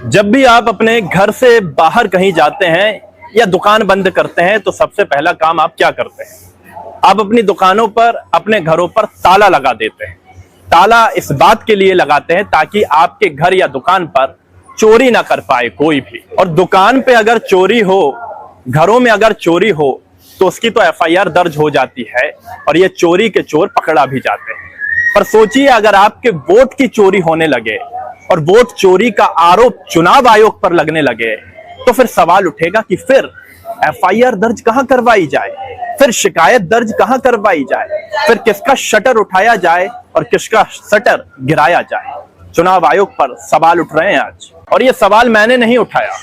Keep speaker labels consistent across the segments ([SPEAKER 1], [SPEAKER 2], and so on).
[SPEAKER 1] जब भी आप अपने घर से बाहर कहीं जाते हैं या दुकान बंद करते हैं तो सबसे पहला काम आप क्या करते हैं? आप अपनी दुकानों पर, अपने घरों पर ताला लगा देते हैं। ताला इस बात के लिए लगाते हैं ताकि आपके घर या दुकान पर चोरी ना कर पाए कोई भी। और दुकान पे अगर चोरी हो, घरों में अगर चोरी हो तो उसकी तो एफआईआर दर्ज हो जाती है और ये चोरी के चोर पकड़ा भी जाते हैं। पर सोचिए अगर आपके वोट की चोरी होने लगे और वोट चोरी का आरोप चुनाव आयोग पर लगने लगे तो फिर सवाल उठेगा कि फिर एफआईआर दर्ज कहां करवाई जाए, फिर शिकायत दर्ज कहां करवाई जाए, फिर किसका शटर उठाया जाए और किसका शटर गिराया जाए। चुनाव आयोग पर सवाल उठ रहे हैं आज, और ये सवाल मैंने नहीं उठाया,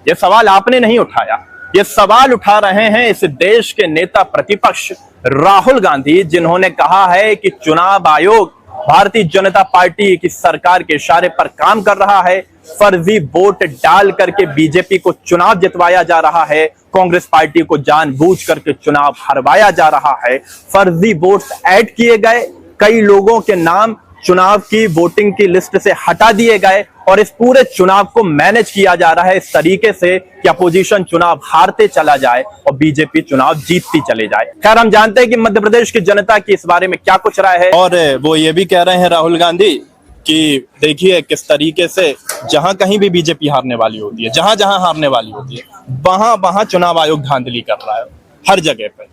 [SPEAKER 1] ये सवाल आपने नहीं उठाया, ये सवाल उठा रहे हैं इस देश के नेता प्रतिपक्ष राहुल गांधी, जिन्होंने कहा है कि चुनाव आयोग भारतीय जनता पार्टी की सरकार के इशारे पर काम कर रहा है, फर्जी वोट डाल करके बीजेपी को चुनाव जितवाया जा रहा है, कांग्रेस पार्टी को जानबूझ करके चुनाव हरवाया जा रहा है, फर्जी वोट्स ऐड किए गए, कई लोगों के नाम चुनाव की वोटिंग की लिस्ट से हटा दिए गए और इस पूरे चुनाव को मैनेज किया जा रहा है इस तरीके से कि अपोजिशन चुनाव हारते चला जाए और बीजेपी चुनाव जीतती चले जाए। खैर, हम जानते हैं कि मध्य प्रदेश की जनता की इस बारे में क्या कुछ राय है, और वो ये भी कह रहे हैं राहुल गांधी कि देखिए किस तरीके से जहां कहीं भी बीजेपी हारने वाली होती है, जहां जहां हारने वाली होती है, वहां वहां चुनाव आयोग धांधली कर रहा है हर जगह पर।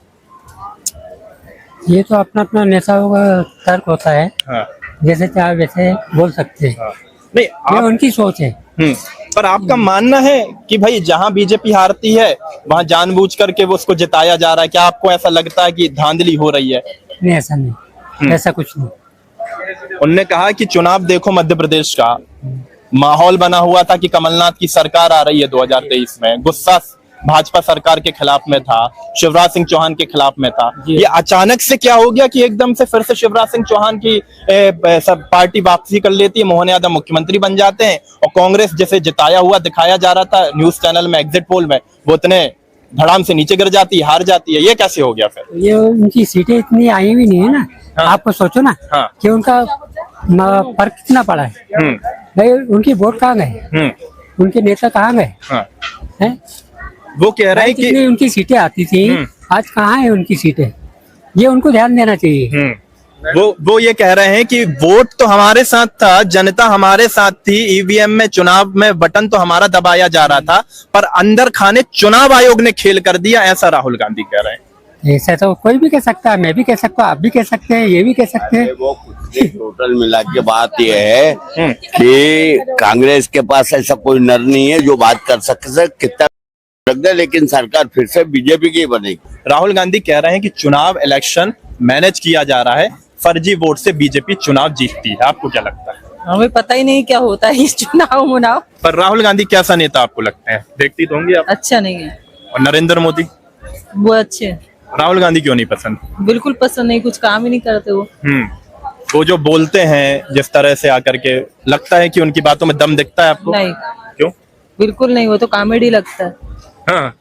[SPEAKER 2] ये तो अपना अपना नेताओं का तर्क होता है।
[SPEAKER 1] हाँ।
[SPEAKER 2] जैसे चाहे वैसे बोल सकते हैं।
[SPEAKER 1] हाँ। नहीं,
[SPEAKER 2] ये उनकी सोच है।
[SPEAKER 1] पर आपका मानना है कि भाई जहां बीजेपी हारती है वहां जानबूझ करके वो उसको जिताया जा रहा है? क्या आपको ऐसा लगता है कि धांधली हो रही है?
[SPEAKER 2] नहीं, ऐसा नहीं, ऐसा कुछ नहीं।
[SPEAKER 1] उन्होंने कहा कि चुनाव देखो मध्य प्रदेश का माहौल बना हुआ था कि कमलनाथ की सरकार आ रही है 2023 में, गुस्सा भाजपा सरकार के खिलाफ में था, शिवराज सिंह चौहान के खिलाफ में था। ये अचानक से क्या हो गया कि एकदम से फिर से शिवराज सिंह चौहान की सब पार्टी वापसी कर लेती है, मोहन यादव मुख्यमंत्री बन जाते हैं और कांग्रेस जैसे जिताया हुआ दिखाया जा रहा था न्यूज चैनल में, एग्जिट पोल में, वो इतने धड़ाम से नीचे गिर जाती है, हार जाती है। ये कैसे हो गया फिर?
[SPEAKER 2] ये उनकी सीटें इतनी आई भी नहीं है ना।
[SPEAKER 1] हाँ।
[SPEAKER 2] आपको सोचो ना।
[SPEAKER 1] हाँ।
[SPEAKER 2] कि उनका फर्क कितना पड़ा है। भाई उनकी वोट कहाँ गए, उनके नेता कहाँ गए?
[SPEAKER 1] हाँ।
[SPEAKER 2] हैं?
[SPEAKER 1] वो कह रहे हैं कि
[SPEAKER 2] उनकी सीटें आती थी, आज कहाँ है उनकी सीटें? ये उनको ध्यान देना चाहिए।
[SPEAKER 1] वो ये कह रहे हैं कि वोट तो हमारे साथ था, जनता हमारे साथ थी, ईवीएम में चुनाव में बटन तो हमारा दबाया जा रहा था, पर अंदर खाने चुनाव आयोग ने खेल कर दिया, ऐसा राहुल गांधी कह रहे हैं।
[SPEAKER 2] ऐसा तो कोई भी कह सकता है, मैं भी कह सकता हूँ, आप भी कह सकते हैं, ये भी कह सकते हैं।
[SPEAKER 3] वो टोटल मिला के बात यह है कि कांग्रेस के पास ऐसा कोई नर नहीं है जो बात कर सकते कितना रख दे, लेकिन सरकार फिर से बीजेपी की बनेगी।
[SPEAKER 1] राहुल गांधी कह रहे हैं कि चुनाव इलेक्शन मैनेज किया जा रहा है, फर्जी वोट से बीजेपी चुनाव जीतती है। आपको क्या लगता है?
[SPEAKER 4] हमें पता ही नहीं क्या होता है इस चुनाव मुनाव।
[SPEAKER 1] पर राहुल गांधी कैसा नेता आपको लगता है? देखती तो होंगी आप।
[SPEAKER 4] अच्छा नहीं है।
[SPEAKER 1] और नरेंद्र मोदी?
[SPEAKER 4] वो अच्छे हैं।
[SPEAKER 1] राहुल गांधी क्यों नहीं पसंद?
[SPEAKER 4] बिल्कुल पसंद नहीं, कुछ काम ही नहीं करते वो।
[SPEAKER 1] वो जो बोलते हैं जिस तरह से आकर के, लगता है कि उनकी बातों में दम दिखता है आपको?
[SPEAKER 4] नहीं,
[SPEAKER 1] क्यों?
[SPEAKER 4] बिल्कुल नहीं, वो तो कॉमेडी लगता है।
[SPEAKER 1] हाँ।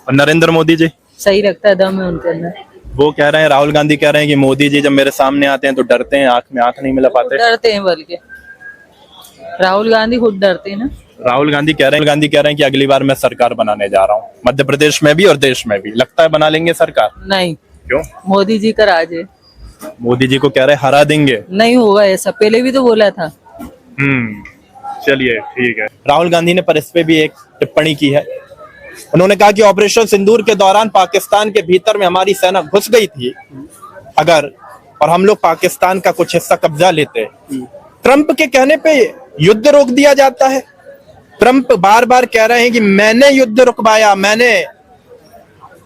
[SPEAKER 1] और नरेंद्र मोदी जी?
[SPEAKER 4] सही लगता है, दम है उनके अंदर।
[SPEAKER 1] वो कह रहे हैं, राहुल गांधी कह रहे हैं कि मोदी जी जब मेरे सामने आते हैं तो डरते हैं, आंख में आंख नहीं मिला पाते।
[SPEAKER 4] डरते हैं, बल्कि राहुल गांधी खुद डरते हैं ना।
[SPEAKER 1] राहुल गांधी कह रहे हैं कि अगली बार मैं सरकार बनाने जा रहा हूँ, मध्य प्रदेश में भी और देश में भी। लगता है बना लेंगे सरकार?
[SPEAKER 4] नहीं।
[SPEAKER 1] क्यों?
[SPEAKER 4] मोदी जी का राज है।
[SPEAKER 1] मोदी जी को कह रहे हरा देंगे।
[SPEAKER 4] नहीं होगा ऐसा, पहले भी तो बोला था।
[SPEAKER 1] चलिए ठीक है। राहुल गांधी ने पर इस पे भी एक टिप्पणी की है। उन्होंने कहा कि ऑपरेशन सिंदूर के दौरान पाकिस्तान के भीतर में हमारी सेना घुस गई थी अगर, और हम लोग पाकिस्तान का कुछ हिस्सा कब्जा लेते, ट्रंप के कहने पे युद्ध रोक दिया जाता है। ट्रंप बार बार कह रहे हैं कि मैंने युद्ध रुकवाया, मैंने।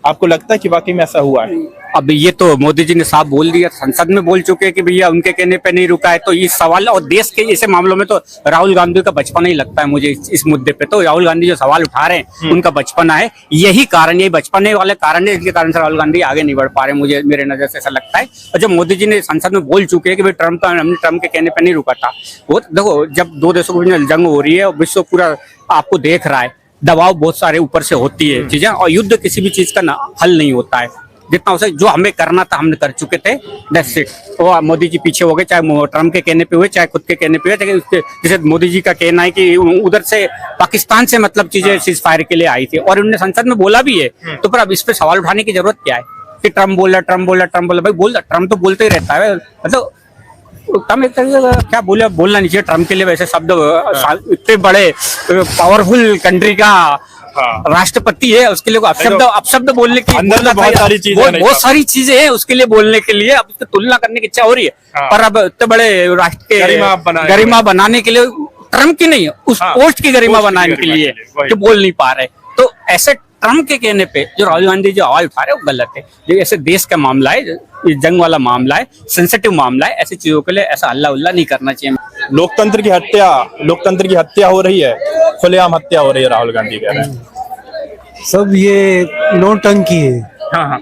[SPEAKER 1] आपको लगता है कि वाकई में ऐसा हुआ है?
[SPEAKER 5] अब ये तो मोदी जी ने साफ बोल दिया, संसद में बोल चुके हैं कि भैया उनके कहने पे नहीं रुका है। तो इस सवाल और देश के ऐसे मामलों में तो राहुल गांधी का बचपना ही लगता है मुझे। इस मुद्दे पे तो राहुल गांधी जो सवाल उठा रहे हैं उनका बचपना है, यही कारण, यही बचपने वाले कारण है जिसके कारण से राहुल गांधी आगे नहीं बढ़ पा रहे। मुझे मेरे नजर से ऐसा लगता है। और जब मोदी जी ने संसद में बोल चुके हैं कि भाई हमने ट्रंप के कहने पर नहीं रुका था, वो देखो जब दो देशों के बीच जंग हो रही है और विश्व पूरा आपको देख रहा है, दबाव बहुत सारे ऊपर से होती है चीजें, और युद्ध किसी भी चीज का हल नहीं होता है। जितना हो सके जो हमें करना था हमने कर चुके थे, दैट्स इट। वो मोदी जी पीछे हो गए, चाहे ट्रम्प के कहने पे हुए, चाहे खुद के कहने पे हुए, चाहे जैसे मोदी जी का कहना है कि उधर से पाकिस्तान से मतलब चीजें सीज फायर के लिए आई थी और उन्होंने संसद में बोला भी है, तो फिर अब इस पे सवाल उठाने की जरूरत क्या है कि ट्रम्प बोला भाई ट्रम्प तो बोलते ही रहता है, मतलब ट्रम्प एक तरीके का क्या बोलना नहीं चाहिए ट्रम्प के लिए वैसे शब्द, इतने बड़े पावरफुल कंट्री का राष्ट्रपति है, उसके लिए अपशब्द बोलने की
[SPEAKER 1] अंदर
[SPEAKER 5] बहुत सारी चीजें हैं उसके लिए बोलने के लिए, अब उसकी तुलना करने की इच्छा हो रही है, पर अब इतने बड़े राष्ट्र के गरिमा बनाने के लिए ट्रम्प की नहीं, उस पोस्ट की गरिमा बनाने के लिए जो बोल नहीं पा रहे, तो ऐसे ट्रम्प के कहने पे जो राहुल गांधी जो आवाज उठा रहे हैं वो गलत है। जो ऐसे देश का मामला है, ये जंग वाला मामला है, सेंसिटिव मामला है, ऐसी चीजों के लिए ऐसा हल्ला उल्ला नहीं करना चाहिए।
[SPEAKER 1] लोकतंत्र की हत्या हो रही है, खुलेआम हत्या हो रही है, राहुल गांधी कह रहे हैं।
[SPEAKER 6] सब ये नौटंकी है,
[SPEAKER 1] हाँ,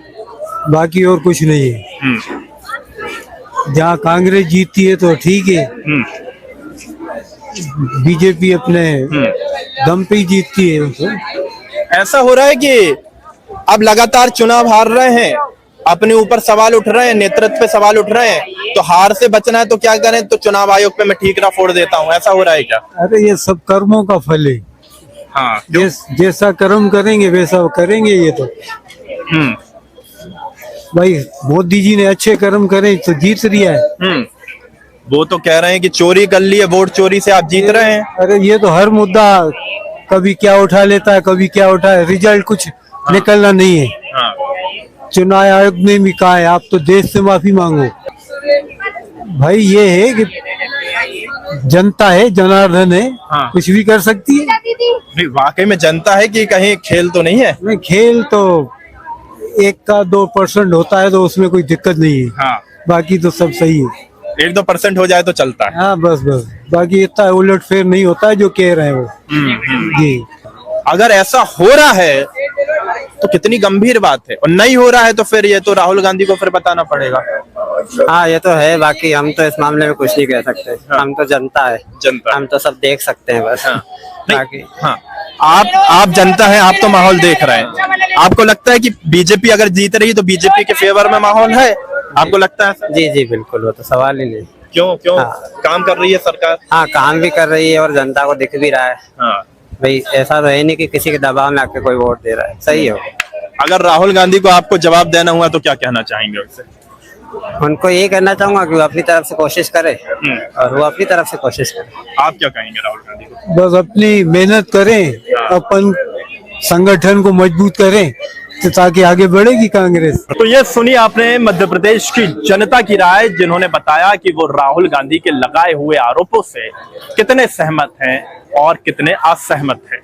[SPEAKER 6] बाकी और कुछ नहीं है। जहाँ कांग्रेस जीतती है तो ठीक है, बीजेपी अपने दम पे ही जीतती है। तो
[SPEAKER 1] ऐसा हो रहा है कि अब लगातार चुनाव हार रहे हैं, अपने ऊपर सवाल उठ रहे हैं, नेतृत्व पे सवाल उठ रहे हैं, तो हार से बचना है तो क्या करें, तो चुनाव आयोग पे मैं ठीकरा फोड़ देता हूँ, ऐसा हो रहा है क्या?
[SPEAKER 6] अरे ये सब कर्मों का फल है।
[SPEAKER 1] हाँ,
[SPEAKER 6] जैसा कर्म करेंगे वैसा करेंगे। ये तो भाई मोदी जी ने अच्छे कर्म करे तो जीत रिया है।
[SPEAKER 1] वो तो कह रहे हैं कि चोरी कर ली है, वोट चोरी से आप जीत रहे हैं।
[SPEAKER 6] अरे ये तो हर मुद्दा कभी क्या उठा लेता है, कभी क्या उठा है, रिजल्ट कुछ निकलना नहीं है। चुनाव आयोग ने भी कहा है आप तो देश से माफी मांगो। भाई ये है कि जनता है, जनार्दन है, कुछ भी कर सकती है।
[SPEAKER 1] नहीं, वाकई में जनता है कि कहीं खेल तो नहीं है?
[SPEAKER 6] नहीं, खेल तो 1 का 2% होता है तो उसमें कोई दिक्कत नहीं है।
[SPEAKER 1] हाँ,
[SPEAKER 6] बाकी तो सब सही है।
[SPEAKER 1] 1-2% हो जाए तो चलता है।
[SPEAKER 6] हाँ बस बाकी इतना उलट फेर नहीं होता है जो कह रहे हैं वो। जी,
[SPEAKER 1] अगर ऐसा हो रहा है तो कितनी गंभीर बात है, और नहीं हो रहा है तो फिर ये तो राहुल गांधी को फिर बताना पड़ेगा।
[SPEAKER 7] हाँ ये तो है, बाकी हम तो इस मामले में कुछ नहीं कह सकते।
[SPEAKER 1] हाँ।
[SPEAKER 7] हम तो जनता है, हम तो सब देख सकते हैं बस।
[SPEAKER 1] हाँ।
[SPEAKER 7] बाकी
[SPEAKER 1] हाँ, आप जनता है, आप तो माहौल देख रहे हैं। आपको लगता है कि बीजेपी अगर जीत रही है तो बीजेपी के फेवर में माहौल है, आपको लगता है?
[SPEAKER 7] जी जी बिल्कुल, वो तो सवाल ही नहीं।
[SPEAKER 1] क्यों
[SPEAKER 7] हाँ।
[SPEAKER 1] काम कर रही है सरकार?
[SPEAKER 7] हाँ काम भी कर रही है और जनता को दिख भी रहा है।
[SPEAKER 1] हाँ,
[SPEAKER 7] भाई ऐसा तो है नहीं कि किसी के दबाव में आके कोई वोट दे रहा है, सही हो।
[SPEAKER 1] अगर राहुल गांधी को आपको जवाब देना हुआ तो क्या कहना चाहेंगे उनसे?
[SPEAKER 7] उनको ये कहना चाहूंगा कि वो अपनी तरफ से कोशिश करे और वो अपनी तरफ से कोशिश करे।
[SPEAKER 1] आप क्या कहेंगे राहुल गांधी को?
[SPEAKER 6] बस अपनी मेहनत करें, अपन संगठन को मजबूत करें तो ताकि आगे बढ़ेगी कांग्रेस।
[SPEAKER 1] तो ये सुनी आपने मध्य प्रदेश की जनता की राय, जिन्होंने बताया कि वो राहुल गांधी के लगाए हुए आरोपों से कितने सहमत हैं और कितने असहमत हैं।